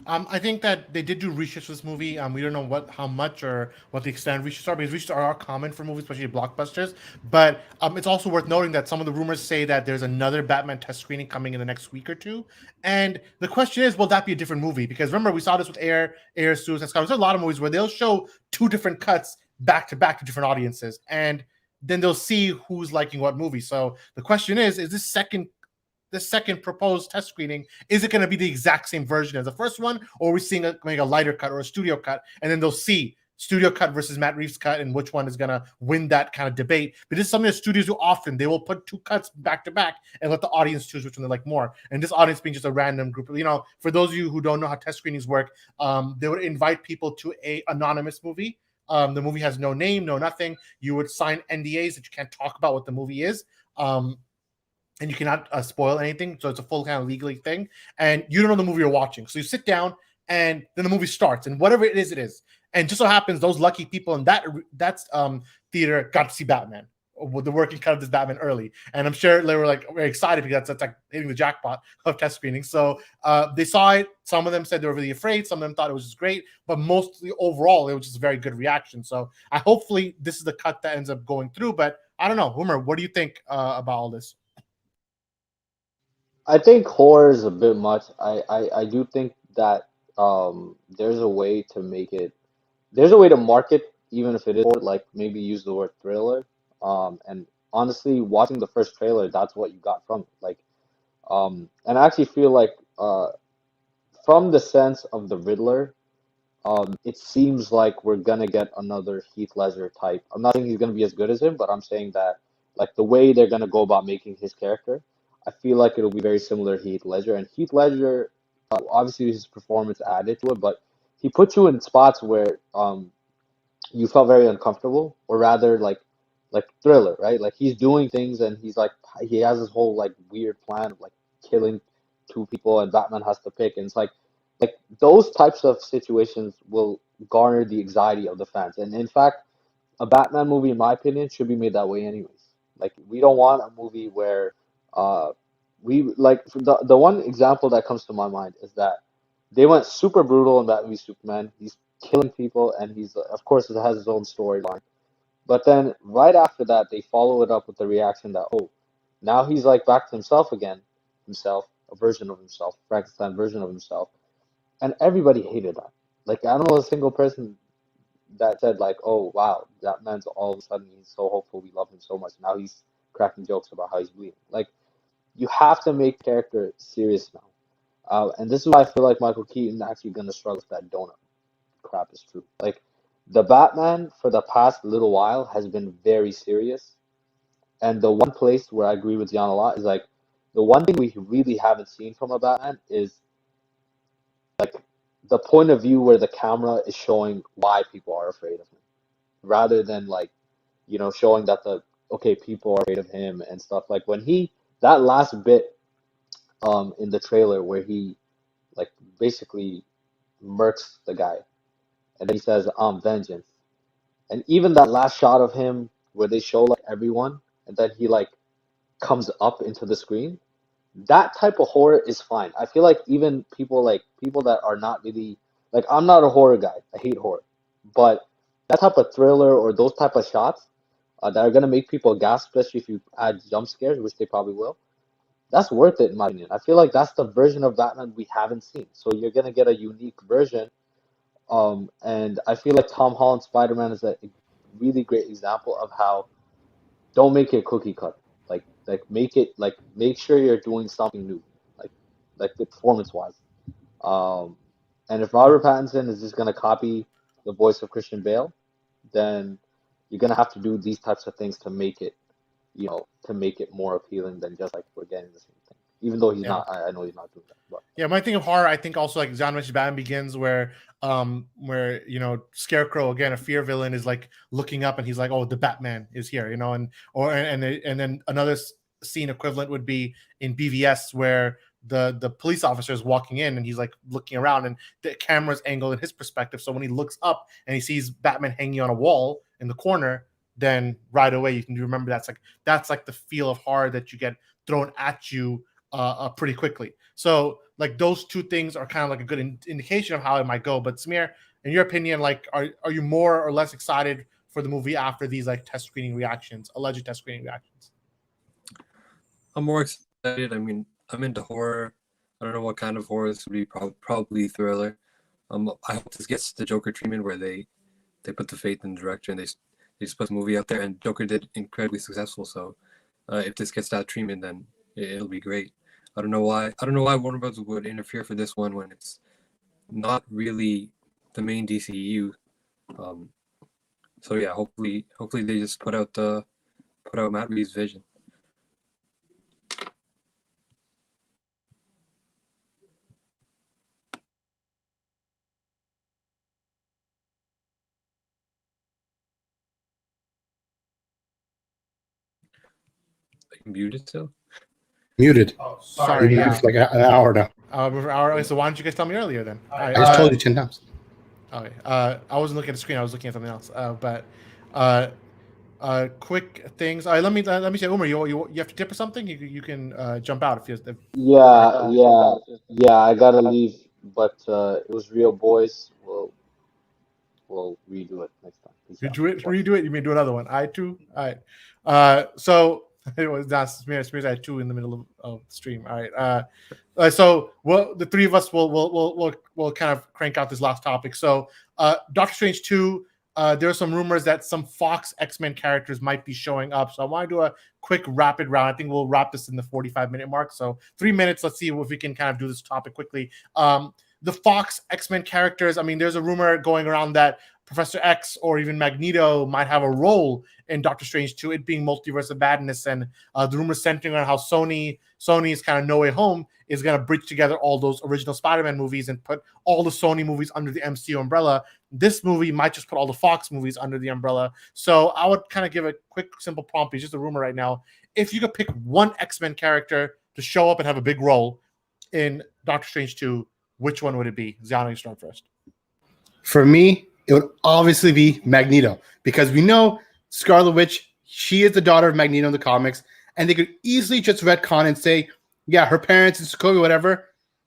I think that they did do reshoots for this movie. We don't know how much or what the extent of reshoots are, because reshoots are common for movies, especially blockbusters. But it's also worth noting that some of the rumors say that there's another Batman test screening coming in the next week or two. And the question is, will that be a different movie? Because remember, we saw this with Air, Suicide Squad. There's a lot of movies where they'll show two different cuts back to back to different audiences, and then they'll see who's liking what movie. So the question is this second proposed test screening, is it going to be the exact same version as the first one, or are we seeing a lighter cut or a studio cut, and then they'll see studio cut versus Matt Reeves cut and which one is going to win that kind of debate. But this is something that studios do often. They will put two cuts back to back and let the audience choose which one they like more, and this audience being just a random group. For those of you who don't know how test screenings work, they would invite people to a anonymous movie. The movie has no name, no nothing. You would sign NDAs that you can't talk about what the movie is. And you cannot spoil anything, so it's a full kind of legally thing. And you don't know the movie you're watching, so you sit down, and then the movie starts, and whatever it is, it is. And just so happens those lucky people in that theater got to see Batman, with the working cut of this Batman early, and I'm sure they were like very excited because that's like hitting the jackpot of test screening. So they saw it. Some of them said they were really afraid. Some of them thought it was just great, but mostly overall it was just a very good reaction. So hopefully this is the cut that ends up going through. But I don't know, Homer, what do you think about all this? I think horror is a bit much. I do think that there's a way to make it, there's a way to market even if it is horror, like maybe use the word thriller. And honestly, watching the first trailer, that's what you got from it. Like, and I actually feel like from the sense of the Riddler, it seems like we're gonna get another Heath Ledger type. I'm not saying he's gonna be as good as him, but I'm saying that like the way they're gonna go about making his character, I feel like it'll be very similar to Heath Ledger. And Heath Ledger, obviously his performance added to it, but he put you in spots where you felt very uncomfortable, or rather like Thriller, right? Like he's doing things and he's like he has this whole like weird plan of like killing two people and Batman has to pick, and it's like those types of situations will garner the anxiety of the fans. And in fact, a Batman movie, in my opinion, should be made that way anyways. Like we don't want a movie where uh we like the one example that comes to my mind is that they went super brutal in Batman v Superman. He's killing people and he's of course it has his own storyline. But then right after that they follow it up with the reaction that, oh, now he's like back to himself again, himself, a version of himself, Frankenstein version of himself, and everybody hated that. Like I don't know a single person that said like, "Oh wow, that man's all of a sudden he's so hopeful, we love him so much." Now he's cracking jokes about how he's bleeding. Like you have to make character serious now, and this is why I feel like Michael Keaton actually gonna struggle with that donut crap is true. Like the Batman for the past little while has been very serious, and the one place where I agree with Jan a lot is like the one thing we really haven't seen from a Batman is like the point of view where the camera is showing why people are afraid of him, rather than like, showing that the okay, people are afraid of him and stuff. Like when he that last bit in the trailer where he like basically murks the guy and then he says vengeance. And even that last shot of him where they show like everyone and then he like comes up into the screen, that type of horror is fine. I feel like even people that are not really like, I'm not a horror guy. I hate horror. But that type of thriller or those type of shots that are gonna make people gasp, especially if you add jump scares, which they probably will, that's worth it in my opinion. I feel like that's the version of Batman we haven't seen. So you're gonna get a unique version. And I feel like Tom Holland's Spider-Man is a really great example of how don't make it cookie cutter. Make sure you're doing something new, like like the performance wise. Um, and if Robert Pattinson is just gonna copy the voice of Christian Bale, then you're gonna have to do these types of things to make it, to make it more appealing than just like we're getting the same thing. even though he's Yeah. not. I know he's not doing that. But Yeah, my thing of horror, I think also like Zion mentioned, Batman Begins, where Scarecrow, again, a fear villain, is like looking up and he's like, oh, the Batman is here, and then another scene equivalent would be in BVS where the police officer is walking in and he's like looking around and the camera's angled in his perspective, so when he looks up and he sees Batman hanging on a wall in the corner, then right away you can remember that's like the feel of horror that you get thrown at you pretty quickly. So like those two things are kind of like a good indication of how it might go. But Samir, in your opinion, like are you more or less excited for the movie after these like alleged test screening reactions? I'm more excited. I mean, I'm into horror. I don't know what kind of horror this would be. Probably thriller. I hope this gets the Joker treatment where they put the faith in the director and they just put the movie out there. And Joker did incredibly successful. So if this gets that treatment, then it'll be great. I don't know why Warner Bros. Would interfere for this one when it's not really the main DCEU. So yeah, hopefully they just put out Matt Reeves' vision. Are you muted still? Muted. Oh, sorry. Yeah. It's like an hour now. So why didn't you guys tell me earlier then? I just told you 10 times. Okay. I wasn't looking at the screen. I was looking at something else. Quick things. Let me say, Umar, you have to tip or something. You can jump out if yeah. I gotta leave, but it was real, boys. We'll redo it next time. Peace out. redo it. You may do another one. I too. All right. So it was not Smears. I had two in the middle of the stream. All right. So the three of us will kind of crank out this last topic. So Doctor Strange 2. There are some rumors that some Fox X-Men characters might be showing up. So I want to do a quick rapid round. I think we'll wrap this in the 45-minute mark. So 3 minutes. Let's see if we can kind of do this topic quickly. The Fox X-Men characters, I mean, there's a rumor going around that Professor X or even Magneto might have a role in Doctor Strange 2, it being Multiverse of Madness. And the rumor centering on how Sony's kind of No Way Home is going to bridge together all those original Spider-Man movies and put all the Sony movies under the MCU umbrella. This movie might just put all the Fox movies under the umbrella. So I would kind of give a quick, simple prompt. It's just a rumor right now. If you could pick one X-Men character to show up and have a big role in Doctor Strange 2, which one would it be? Ziana, you start first. For me, it would obviously be Magneto because we know Scarlet Witch, she is the daughter of Magneto in the comics, and they could easily just retcon and say, yeah, her parents and Sokovia, whatever,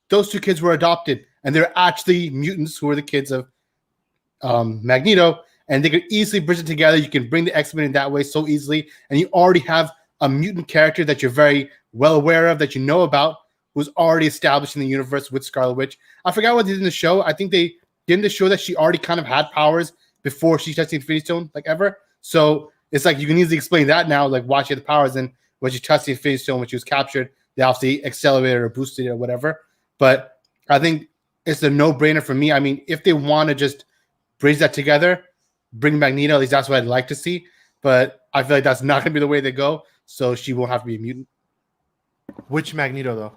those two kids were adopted, and they're actually mutants who are the kids of Magneto, and they could easily bridge it together. You can bring the X-Men in that way so easily, and you already have a mutant character that you're very well aware of, that you know about, who's already established in the universe with Scarlet Witch. I forgot what they did in the show. I think they did in the show that she already kind of had powers before she touched the Infinity Stone, like ever. So it's like you can easily explain that now, like why she had the powers, and when she touched the Infinity Stone, when she was captured, they obviously accelerated or boosted it or whatever. But I think it's a no-brainer for me. I mean, if they want to just bridge that together, bring Magneto, at least that's what I'd like to see. But I feel like that's not going to be the way they go, so she won't have to be a mutant. Which Magneto, though?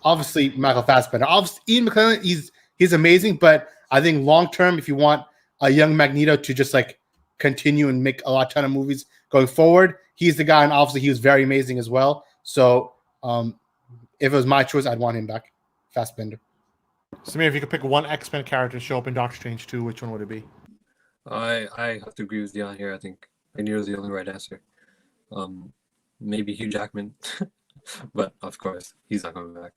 Obviously, Michael Fassbender. Obviously, Ian McKellen, he's amazing, but I think long-term, if you want a young Magneto to just like continue and make a ton of movies going forward, he's the guy, and obviously he was very amazing as well. So if it was my choice, I'd want him back, Fassbender. Samir, if you could pick one X-Men character to show up in Doctor Strange 2, which one would it be? I have to agree with Dion here. I think Magneto's the only right answer. Maybe Hugh Jackman, but of course he's not coming back.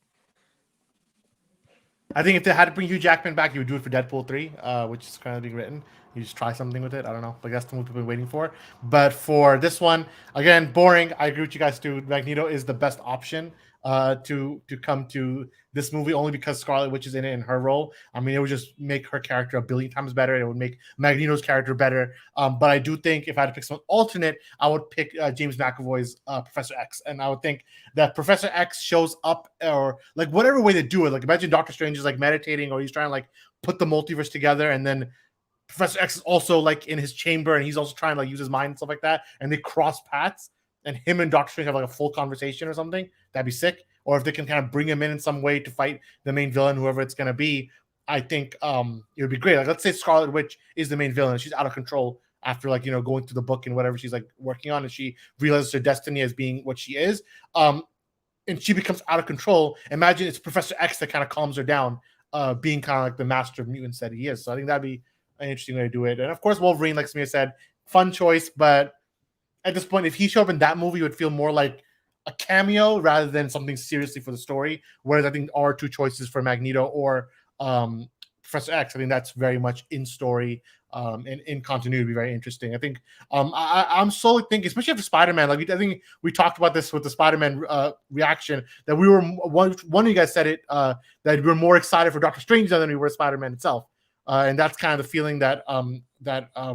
I think if they had to bring Hugh Jackman back, you would do it for Deadpool 3, which is kind of being written. You just try something with it. I don't know. Like, that's the movie we've been waiting for. But for this one, again, boring. I agree with you guys too. Magneto is the best option to come to this movie, only because Scarlet Witch is in it in her role. I mean, it would just make her character a billion times better. It would make Magneto's character better. But I do think if I had to pick someone alternate, I would pick James McAvoy's Professor X. And I would think that Professor X shows up, or like whatever way they do it. Like, imagine Doctor Strange is like meditating, or he's trying to like put the multiverse together, and then Professor X is also like in his chamber, and he's also trying to like use his mind and stuff like that. And they cross paths, and him and Doctor Strange have like a full conversation or something. That'd be sick. or if they can kind of bring him in some way to fight the main villain, whoever it's going to be, I think it would be great. Like, let's say Scarlet Witch is the main villain. She's out of control after, like, going through the book and whatever she's like working on, and she realizes her destiny as being what she is. And she becomes out of control. Imagine it's Professor X that kind of calms her down, being kind of like the master of mutants that he is. So I think that'd be an interesting way to do it. And of course, Wolverine, like Samir said, fun choice, but at this point, if he showed up in that movie, it would feel more like a cameo rather than something seriously for the story. Whereas I think our two choices for Magneto or Professor X, I think that's very much in story and in continuity, would be very interesting. I think I'm slowly thinking, especially after Spider-Man, like I think we talked about this with the Spider-Man reaction, that we were, one of you guys said it, that we were more excited for Doctor Strange than we were Spider-Man itself. And that's kind of the feeling that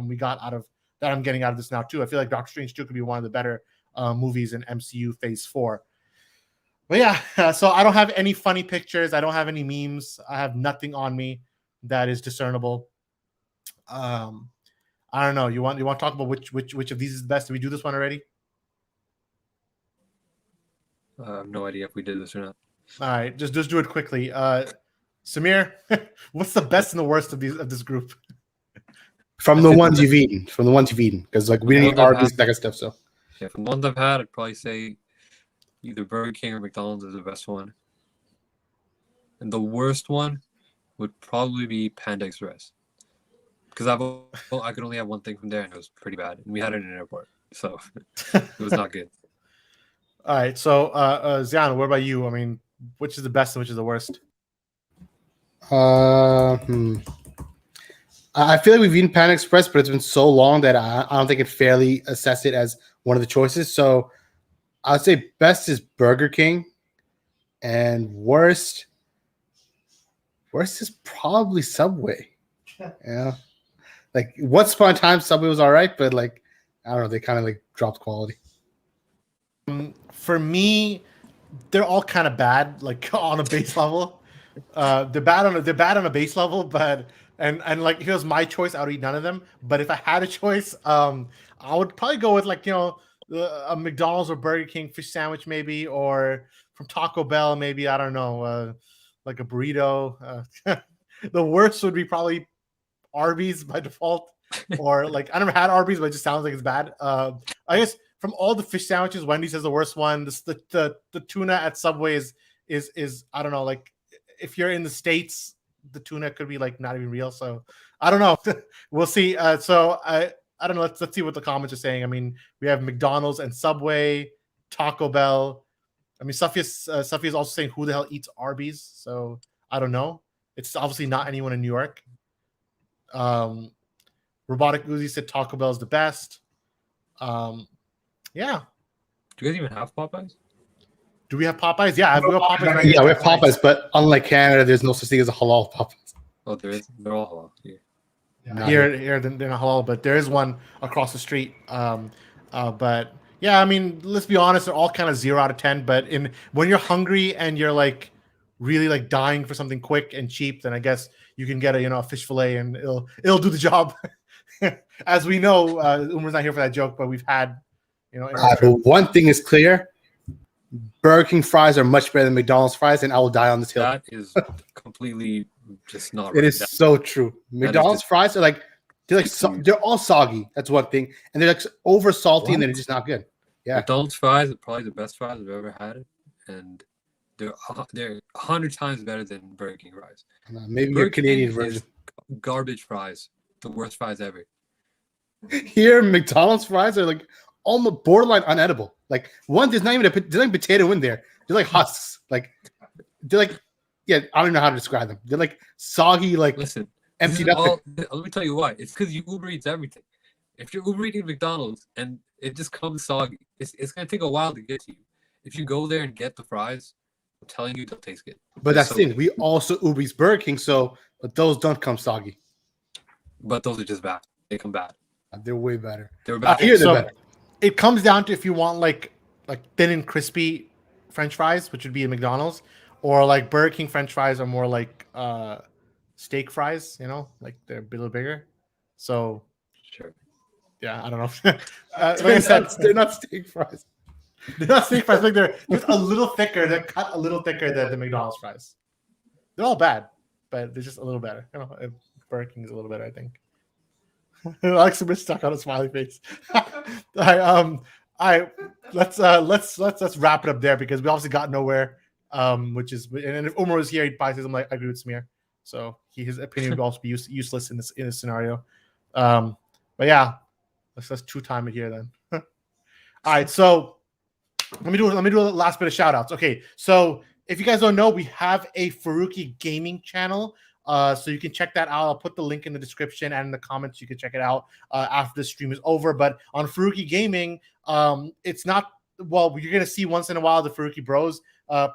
we got out of, that I'm getting out of this now too. I feel like Doctor Strange 2 could be one of the better movies in MCU Phase 4. But yeah, so I don't have any funny pictures. I don't have any memes. I have nothing on me that is discernible. I don't know. You want to talk about which of these is the best? Did we do this one already? I have no idea if we did this or not. All right, just do it quickly. Samir, what's the best and the worst of this group? From the ones you've eaten, because like we didn't eat Arby's, that kind of stuff. So yeah, from the ones I've had, I'd probably say either Burger King or McDonald's is the best one, and the worst one would probably be Panda Express, because I could only have one thing from there, and it was pretty bad, and we had it in an airport, so it was not good. All right, so Zian, what about you? I mean, which is the best and which is the worst? I feel like we've eaten Panda Express, but it's been so long that I don't think it fairly assess it as one of the choices. So I would say best is Burger King, and worst is probably Subway. Yeah, like once upon a time, Subway was all right, but like I don't know, they kind of like dropped quality. For me, they're all kind of bad, like on a base level. They're bad on a base level, but and like, here's my choice. I would eat none of them. But if I had a choice, I would probably go with, like, a McDonald's or Burger King fish sandwich, maybe, or from Taco Bell, maybe, I don't know, like a burrito. The worst would be probably Arby's by default, or like, I never had Arby's, but it just sounds like it's bad. I guess from all the fish sandwiches, Wendy's is the worst one. The tuna at Subway is I don't know, like, if you're in the States, the tuna could be like not even real. So I don't know. We'll see. So I don't know. Let's see what the comments are saying. I mean, we have McDonald's and Subway, Taco Bell. I mean, Safia's also saying, who the hell eats Arby's? So I don't know. It's obviously not anyone in New York. Robotic Uzi said Taco Bell is the best. Yeah. Do you guys even have Popeyes? Do we have Popeyes? Yeah, we have Popeyes. Right, yeah, we have Popeyes, but unlike Canada, there's no such thing as a halal Popeyes. Oh, there is. They're all halal. Yeah. Here they're not halal, but there is one across the street. But yeah, I mean, let's be honest, they're all kind of 0 out of 10. But when you're hungry and you're like really like dying for something quick and cheap, then I guess you can get a fish fillet and it'll do the job. As we know, Umar's not here for that joke, but we've had but one thing is clear: Burger King fries are much better than McDonald's fries, and I will die on this hill. That is completely just not. It is so true. McDonald's fries are like they're all soggy. That's one thing, and they're like over salty, and they're just not good. Yeah, McDonald's fries are probably the best fries I've ever had, and they're 100 times better than Burger King fries. Maybe your Canadian version. Garbage fries, the worst fries ever. Here, McDonald's fries are like almost borderline unedible. Like, one, there's not even potato in there. They're like husks. Like, they're like, yeah, I don't even know how to describe them. They're like soggy, like, listen, emptied up. Let me tell you why. It's because you Uber Eats everything. If you're Uber eating McDonald's and it just comes soggy, it's gonna take a while to get to you. If you go there and get the fries, I'm telling you, they'll taste good. But that's the thing. We also Uber Eats Burger King, but those don't come soggy. But those are just bad. They come bad. They're way better. They're bad. Here they're better. It comes down to if you want like thin and crispy French fries, which would be in McDonald's, or like Burger King French fries are more like steak fries, like they're a little bigger. So sure. Yeah, I don't know. Like I said, they're not steak fries. They're not steak fries. Like they're just a little thicker. They're cut a little thicker than the McDonald's fries. They're all bad, but they're just a little better. You know, Burger King is a little better, I think. Alex is stuck on a smiley face. All right, all right. Let's wrap it up there because we obviously got nowhere. Which is, and if Umar was here, he'd probably say something like, "I agree with Samir." So his opinion would also be useless in this scenario. But yeah, let's two-time it here then. All right, so let me do a last bit of shout outs. Okay, so if you guys don't know, we have a Farooqi gaming channel. So you can check that out. I'll put the link in the description and in the comments. You can check it out after the stream is over. But on Farooqi Gaming, it's not, well, you're going to see once in a while the Farooqi Bros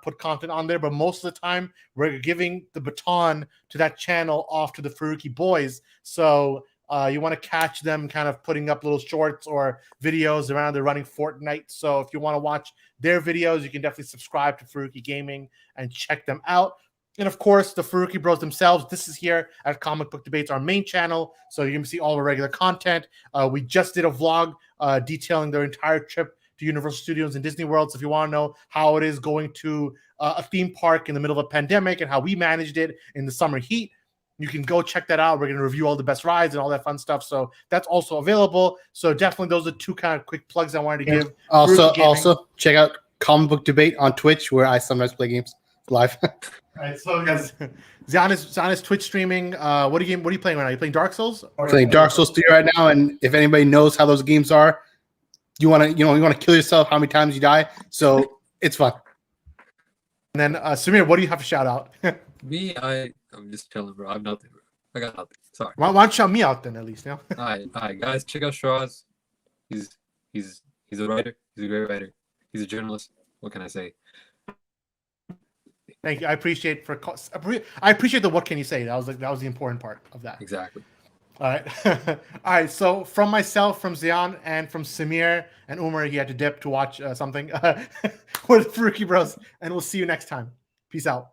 put content on there, but most of the time we're giving the baton to that channel off to the Farooqi boys. So you want to catch them kind of putting up little shorts or videos around they're running Fortnite. So if you want to watch their videos, you can definitely subscribe to Farooqi Gaming and check them out. And of course, the Farooqi Bros themselves. This is here at Comic Book Debates, our main channel. So you can see all the regular content. We just did a vlog detailing their entire trip to Universal Studios and Disney World. So if you want to know how it is going to a theme park in the middle of a pandemic and how we managed it in the summer heat, you can go check that out. We're going to review all the best rides and all that fun stuff. So that's also available. So definitely those are two kind of quick plugs I wanted to give. Also check out Comic Book Debate on Twitch, where I sometimes play games live. All right, so guys, Zion is Twitch streaming. What are you playing right now? You playing Dark Souls? I'm playing Dark Souls 3 right now, and if anybody knows how those games are, you want to kill yourself how many times you die. So it's fun. And then Samir, what do you have to shout out? Me, I'm just chilling, bro. I'm nothing, bro. I got nothing. Sorry. Why don't you shout me out then at least? You know? All right, guys, check out Shiraz. He's a writer. He's a great writer. He's a journalist. What can I say? Thank you. I appreciate the what can you say. That was the important part of that. Exactly. All right. All right. So from myself, from Zion, and from Samir and Umar, he had to dip to watch something. We're the Farooqi Bros, and we'll see you next time. Peace out.